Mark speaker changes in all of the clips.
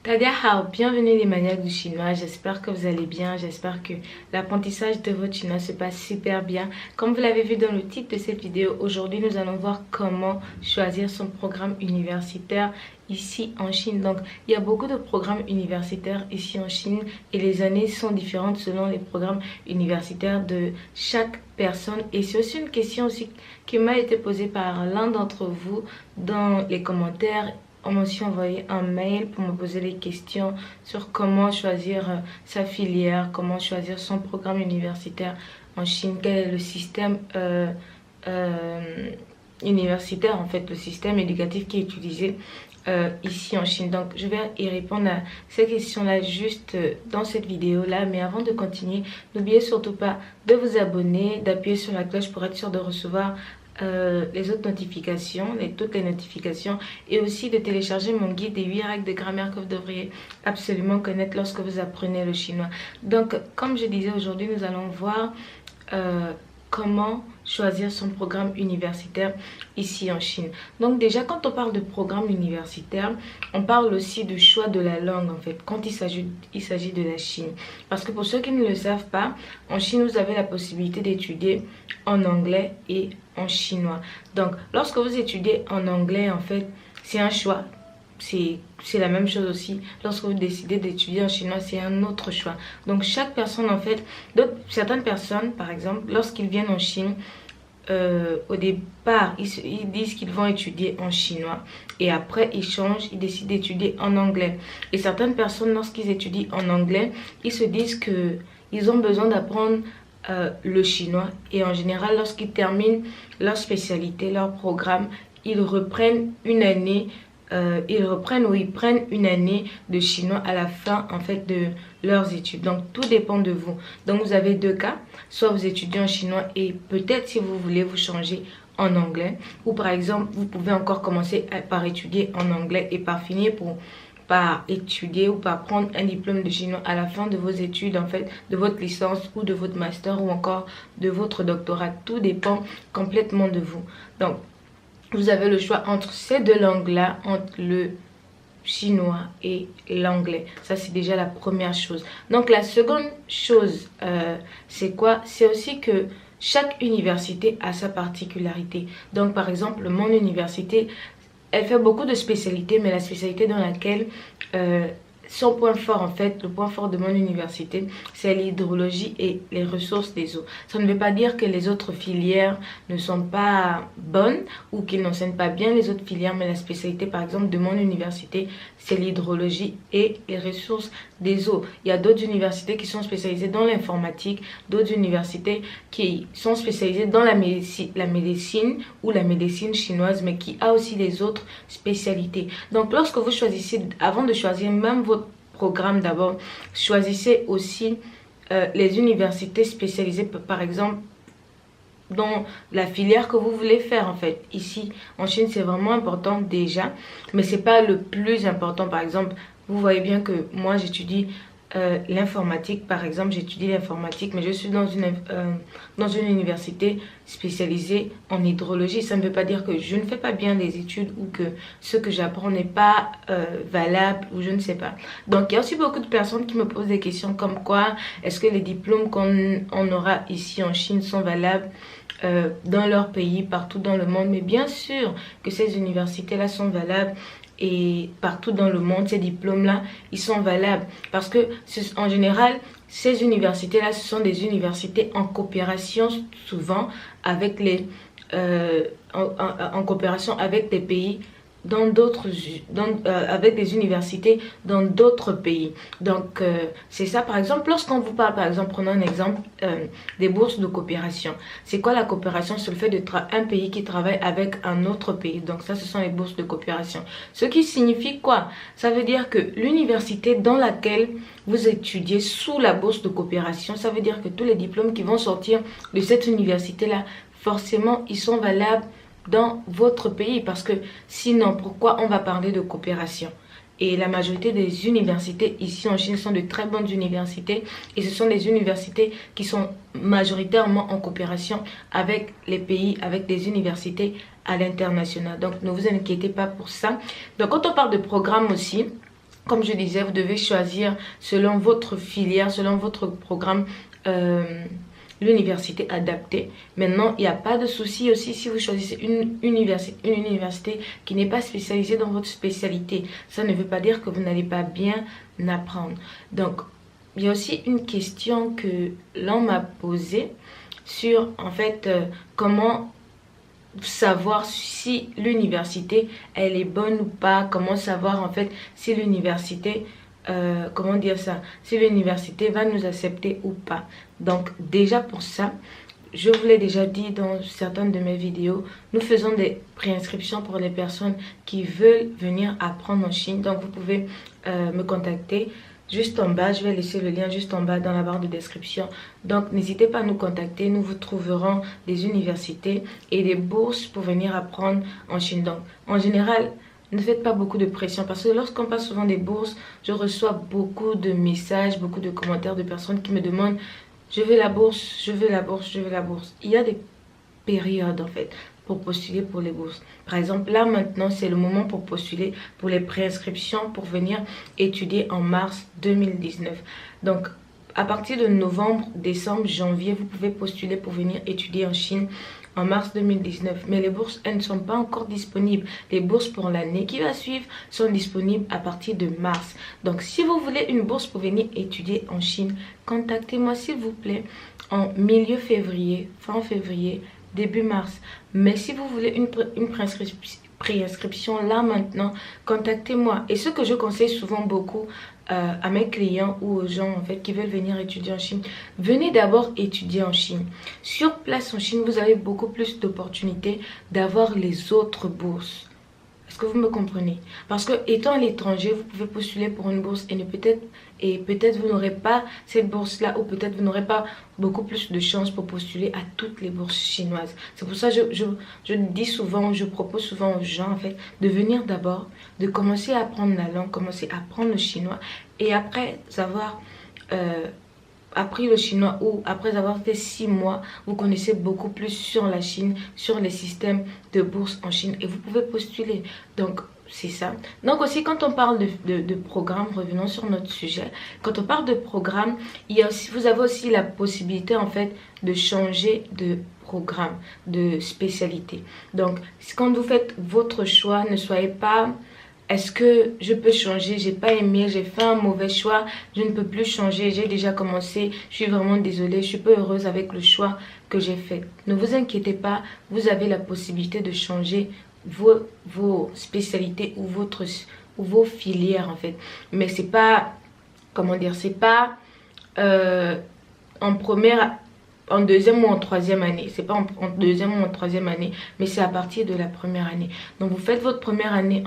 Speaker 1: Tadia Hao, bienvenue les maniaques du chinois, j'espère que vous allez bien, j'espère que l'apprentissage de votre chinois se passe super bien. Comme vous l'avez vu dans le titre de cette vidéo, aujourd'hui nous allons voir comment choisir son programme universitaire ici en Chine. Donc il y a beaucoup de programmes universitaires ici en Chine et les années sont différentes selon les programmes universitaires de chaque personne. Et c'est aussi une question aussi qui m'a été posée par l'un d'entre vous dans les commentaires. On m'a aussi envoyé un mail pour me poser des questions sur comment choisir sa filière, comment choisir son programme universitaire en Chine, quel est le système universitaire, en fait, le système éducatif qui est utilisé ici en Chine. Donc je vais y répondre à ces questions-là juste dans cette vidéo-là. Mais avant de continuer, n'oubliez surtout pas de vous abonner, d'appuyer sur la cloche pour être sûr de recevoir les autres notifications, toutes les notifications, et aussi de télécharger mon guide des 8 règles de grammaire que vous devriez absolument connaître lorsque vous apprenez le chinois. Donc comme je disais, aujourd'hui nous allons voir comment choisir son programme universitaire ici en Chine. Donc déjà, quand on parle de programme universitaire, on parle aussi du choix de la langue en fait, quand il s'agit de la Chine. Parce que pour ceux qui ne le savent pas, en Chine, vous avez la possibilité d'étudier en anglais et en chinois. Donc, lorsque vous étudiez en anglais, en fait, c'est un choix. C'est la même chose aussi. Lorsque vous décidez d'étudier en chinois, c'est un autre choix. Donc chaque personne en fait, certaines personnes par exemple, lorsqu'ils viennent en Chine, au départ ils disent qu'ils vont étudier en chinois et après ils changent, ils décident d'étudier en anglais. Et certaines personnes, lorsqu'ils étudient en anglais, ils se disent que ils ont besoin d'apprendre le chinois, et en général lorsqu'ils terminent leur spécialité, leur programme, ils reprennent une année. Ils prennent une année de chinois à la fin en fait de leurs études. Donc tout dépend de vous. Donc vous avez deux cas, soit vous étudiez en chinois et peut-être si vous voulez vous changer en anglais, ou par exemple vous pouvez encore commencer par étudier en anglais et par finir par étudier ou par prendre un diplôme de chinois à la fin de vos études, en fait, de votre licence ou de votre master ou encore de votre doctorat. Tout dépend complètement de vous. Donc vous avez le choix entre ces deux langues-là, entre le chinois et l'anglais. Ça, c'est déjà la première chose. Donc, la seconde chose, c'est quoi? C'est aussi que chaque université a sa particularité. Donc, par exemple, mon université, elle fait beaucoup de spécialités, mais la spécialité dans laquelle... son point fort en fait, le point fort de mon université, c'est l'hydrologie et les ressources des eaux. Ça ne veut pas dire que les autres filières ne sont pas bonnes ou qu'ils n'enseignent pas bien les autres filières, mais la spécialité par exemple de mon université, c'est l'hydrologie et les ressources des eaux. Il y a d'autres universités qui sont spécialisées dans l'informatique, d'autres universités qui sont spécialisées dans la médecine ou la médecine chinoise, mais qui a aussi les autres spécialités. Donc lorsque vous choisissez, avant de choisir même votre programme d'abord, choisissez aussi les universités spécialisées, par exemple dans la filière que vous voulez faire en fait. Ici en Chine, c'est vraiment important déjà, mais c'est pas le plus important. Par exemple, vous voyez bien que moi j'étudie l'informatique, par exemple, j'étudie l'informatique, mais je suis dans une université spécialisée en hydrologie. Ça ne veut pas dire que je ne fais pas bien les études ou que ce que j'apprends n'est pas valable ou je ne sais pas. Donc, il y a aussi beaucoup de personnes qui me posent des questions comme quoi est-ce que les diplômes qu'on aura ici en Chine sont valables dans leur pays, partout dans le monde. Mais bien sûr que ces universités-là sont valables. Et partout dans le monde, ces diplômes-là, ils sont valables. Parce que, en général, ces universités-là, ce sont des universités en coopération, souvent, avec en coopération avec des pays, avec des universités dans d'autres pays. Donc, c'est ça, par exemple, lorsqu'on vous parle, par exemple, prenons un exemple, des bourses de coopération. C'est quoi la coopération? C'est le fait un pays qui travaille avec un autre pays. Donc, ça, ce sont les bourses de coopération. Ce qui signifie quoi? Ça veut dire que l'université dans laquelle vous étudiez sous la bourse de coopération, ça veut dire que tous les diplômes qui vont sortir de cette université-là, forcément, ils sont valables dans votre pays, parce que sinon pourquoi on va parler de coopération? Et la majorité des universités ici en Chine sont de très bonnes universités, et ce sont des universités qui sont majoritairement en coopération avec les pays, avec des universités à l'international. Donc ne vous inquiétez pas pour ça. Donc quand on parle de programme aussi, comme je disais, vous devez choisir selon votre filière, selon votre programme, l'université adaptée. Maintenant, il n'y a pas de souci aussi si vous choisissez une université qui n'est pas spécialisée dans votre spécialité. Ça ne veut pas dire que vous n'allez pas bien apprendre. Donc, il y a aussi une question que l'on m'a posée sur, en fait, comment savoir si l'université elle est bonne ou pas, comment savoir en fait si l'université comment dire ça, si l'université va nous accepter ou pas. Donc déjà pour ça, je vous l'ai déjà dit dans certaines de mes vidéos, nous faisons des préinscriptions pour les personnes qui veulent venir apprendre en Chine. Donc vous pouvez me contacter juste en bas, je vais laisser le lien juste en bas dans la barre de description. Donc n'hésitez pas à nous contacter, nous vous trouverons des universités et des bourses pour venir apprendre en Chine. Donc en général, ne faites pas beaucoup de pression parce que lorsqu'on passe souvent des bourses, je reçois beaucoup de messages, beaucoup de commentaires de personnes qui me demandent je veux la bourse, je veux la bourse, je veux la bourse. Il y a des périodes en fait pour postuler pour les bourses. Par exemple, là maintenant, c'est le moment pour postuler pour les préinscriptions pour venir étudier en mars 2019. Donc, à partir de novembre, décembre, janvier, vous pouvez postuler pour venir étudier en Chine en mars 2019. Mais les bourses, elles ne sont pas encore disponibles. Les bourses pour l'année qui va suivre sont disponibles à partir de mars. Donc, si vous voulez une bourse pour venir étudier en Chine, contactez-moi s'il vous plaît en milieu février, fin février, début mars. Mais si vous voulez une préinscription là maintenant, contactez-moi. Et ce que je conseille souvent beaucoup à mes clients ou aux gens en fait qui veulent venir étudier en Chine, venez d'abord étudier en Chine. Sur place en Chine, vous avez beaucoup plus d'opportunités d'avoir les autres bourses. Est-ce que vous me comprenez? Parce que étant à l'étranger, vous pouvez postuler pour une bourse et peut-être vous n'aurez pas cette bourse-là ou peut-être vous n'aurez pas beaucoup plus de chances pour postuler à toutes les bourses chinoises. C'est pour ça que je dis souvent, je propose souvent aux gens en fait de venir d'abord, de commencer à apprendre la langue, commencer à apprendre le chinois et après avoir appris le chinois ou après avoir fait 6 mois, vous connaissez beaucoup plus sur la Chine, sur les systèmes de bourse en Chine et vous pouvez postuler. Donc, c'est ça. Donc aussi, quand on parle de programme, revenons sur notre sujet. Quand on parle de programme, il y a aussi, vous avez aussi la possibilité en fait de changer de programme, de spécialité. Donc, quand vous faites votre choix, ne soyez pas... Est-ce que je peux changer? J'ai pas aimé, j'ai fait un mauvais choix, je ne peux plus changer, j'ai déjà commencé, je suis vraiment désolée, je suis peu heureuse avec le choix que j'ai fait. Ne vous inquiétez pas, vous avez la possibilité de changer vos spécialités ou vos filières en fait. Mais c'est pas, comment dire, c'est pas en première... en deuxième ou en troisième année. C'est pas en deuxième ou en troisième année, mais c'est à partir de la première année. Donc vous faites votre première année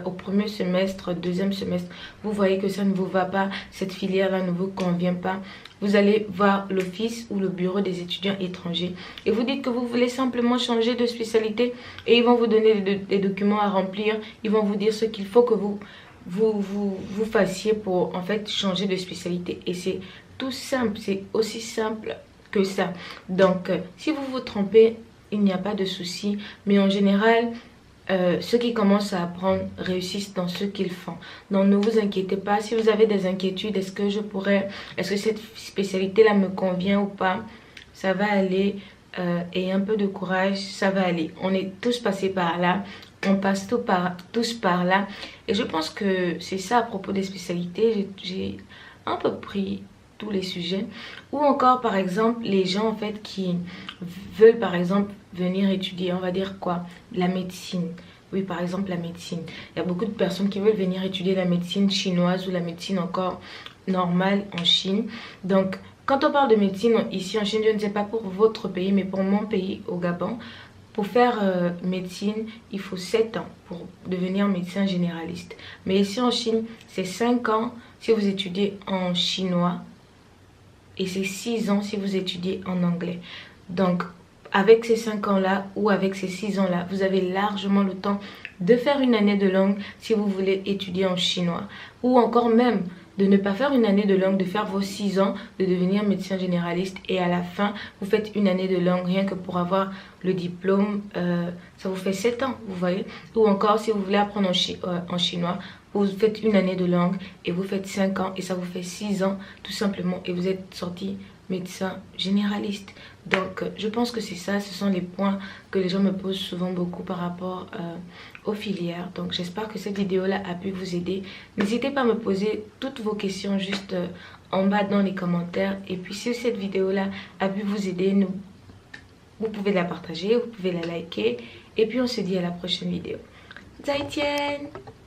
Speaker 1: au premier semestre, deuxième semestre. Vous voyez que ça ne vous va pas, cette filière-là ne vous convient pas. Vous allez voir l'office ou le bureau des étudiants étrangers et vous dites que vous voulez simplement changer de spécialité et ils vont vous donner des documents à remplir. Ils vont vous dire ce qu'il faut que vous fassiez pour en fait changer de spécialité. Et c'est tout simple, c'est aussi simple que ça. Donc si vous vous trompez, il n'y a pas de souci, mais en général ceux qui commencent à apprendre réussissent dans ce qu'ils font. Donc ne vous inquiétez pas. Si vous avez des inquiétudes, est-ce que cette spécialité là me convient ou pas, ça va aller. Et un peu de courage, ça va aller. On est tous passés par là, on passe tous par là, et je pense que c'est ça à propos des spécialités. J'ai un peu pris tous les sujets. Ou encore par exemple les gens en fait qui veulent par exemple venir étudier, on va dire quoi, la médecine. Oui, par exemple la médecine, il y a beaucoup de personnes qui veulent venir étudier la médecine chinoise ou la médecine encore normale en Chine. Donc quand on parle de médecine ici en Chine, je ne sais pas pour votre pays, mais pour mon pays au Gabon, pour faire médecine, il faut 7 ans pour devenir médecin généraliste. Mais ici en Chine, c'est 5 ans si vous étudiez en chinois et c'est 6 ans si vous étudiez en anglais. Donc avec ces 5 ans là ou avec ces 6 ans là, vous avez largement le temps de faire une année de langue si vous voulez étudier en chinois, ou encore même de ne pas faire une année de langue, de faire vos 6 ans, de devenir médecin généraliste et à la fin vous faites une année de langue rien que pour avoir le diplôme. Ça vous fait 7 ans, vous voyez. Ou encore si vous voulez apprendre en chinois, vous faites une année de langue et vous faites 5 ans et ça vous fait 6 ans tout simplement et vous êtes sorti médecin généraliste. Donc je pense que c'est ça, ce sont les points que les gens me posent souvent beaucoup par rapport aux filières. Donc j'espère que cette vidéo là a pu vous aider. N'hésitez pas à me poser toutes vos questions juste en bas dans les commentaires. Et puis si cette vidéo là a pu vous aider, vous pouvez la partager, vous pouvez la liker. Et puis on se dit à la prochaine vidéo. 再见